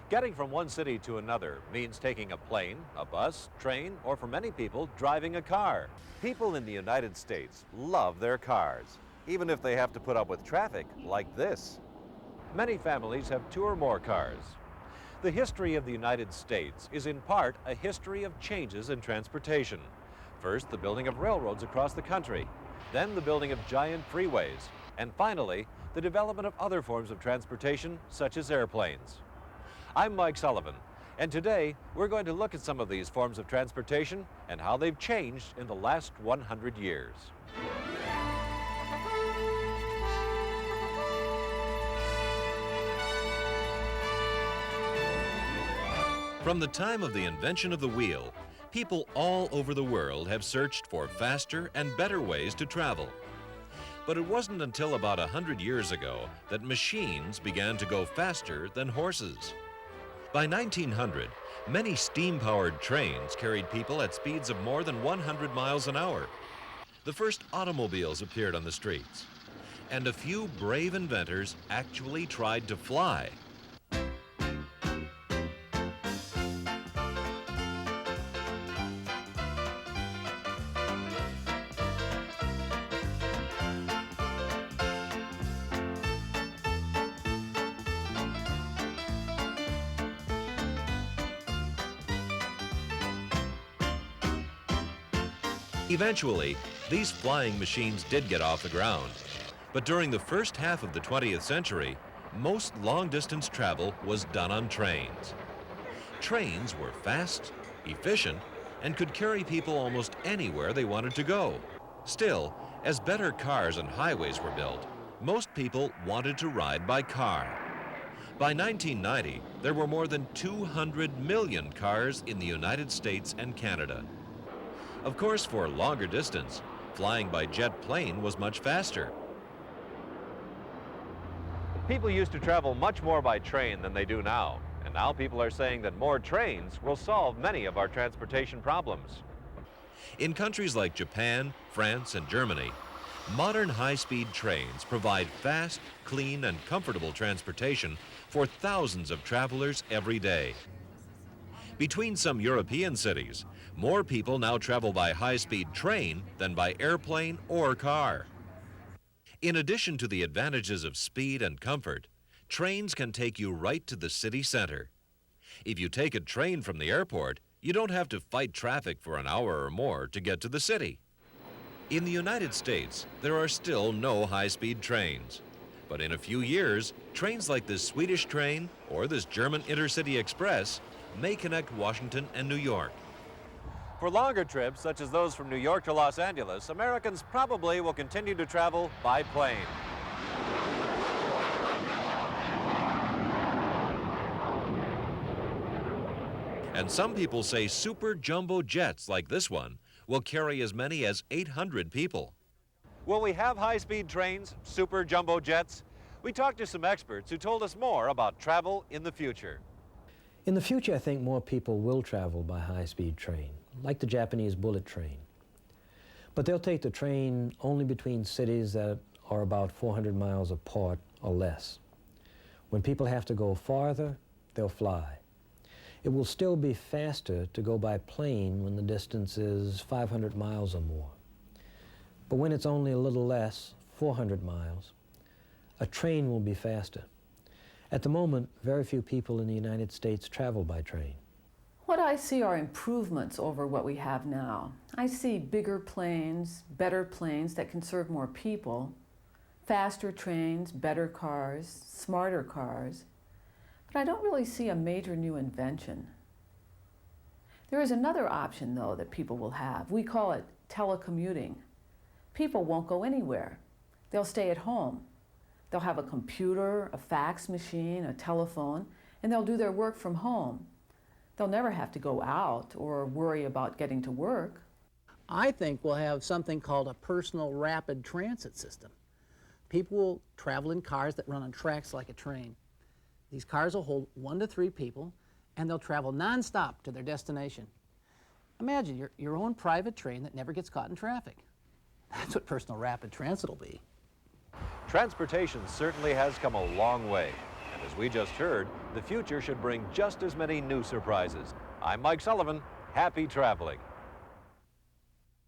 Getting from one city to another means taking a plane, a bus, train, or for many people, driving a car. People in the United States love their cars, even if they have to put up with traffic like this. Many families have 2 or more cars. The history of the United States is in part a history of changes in transportation. First, the building of railroads across the country, then the building of giant freeways, and finally, the development of other forms of transportation, such as airplanes. I'm Mike Sullivan, and today we're going to look at some of these forms of transportation and how they've changed in the last 100 years. From the time of the invention of the wheel, people all over the world have searched for faster and better ways to travel. But it wasn't until about 100 years ago that machines began to go faster than horses. By 1900, many steam-powered trains carried people at speeds of more than 100 miles an hour. The first automobiles appeared on the streets, and a few brave inventors actually tried to fly. Eventually, these flying machines did get off the ground. But during the first half of the 20th century, most long-distance travel was done on trains. Trains were fast, efficient, and could carry people almost anywhere they wanted to go. Still, as better cars and highways were built, most people wanted to ride by car. By 1990, there were more than 200 million cars in the United States and Canada. Of course, for longer distance, flying by jet plane was much faster. People used to travel much more by train than they do now, and now people are saying that more trains will solve many of our transportation problems. In countries like Japan, France, and Germany, modern high-speed trains provide fast, clean, and comfortable transportation for thousands of travelers every day. Between some European cities, more people now travel by high-speed train than by airplane or car. In addition to the advantages of speed and comfort, trains can take you right to the city center. If you take a train from the airport, you don't have to fight traffic for an hour or more to get to the city. In the United States, there are still no high-speed trains. But in a few years, trains like this Swedish train or this German Intercity Express may connect Washington and New York. For longer trips, such as those from New York to Los Angeles, Americans probably will continue to travel by plane. And some people say super jumbo jets like this one will carry as many as 800 people. Will we have high-speed trains, super jumbo jets? We talked to some experts who told us more about travel in the future. In the future, I think more people will travel by high-speed train, like the Japanese bullet train. But they'll take the train only between cities that are about 400 miles apart or less. When people have to go farther, they'll fly. It will still be faster to go by plane when the distance is 500 miles or more. But when it's only a little less, 400 miles, a train will be faster. At the moment, very few people in the United States travel by train. What I see are improvements over what we have now. I see bigger planes, better planes that can serve more people, faster trains, better cars, smarter cars. But I don't really see a major new invention. There is another option, though, that people will have. We call it telecommuting. People won't go anywhere. They'll stay at home. They'll have a computer, a fax machine, a telephone, and they'll do their work from home. They'll never have to go out or worry about getting to work. I think we'll have something called a personal rapid transit system. People will travel in cars that run on tracks like a train. These cars will hold 1 to 3 people, and they'll travel nonstop to their destination. Imagine your own private train that never gets caught in traffic. That's what personal rapid transit will be. Transportation certainly has come a long way, and as as we just heard, the future should bring just as many new surprises. I'm Mike Sullivan. Happy traveling.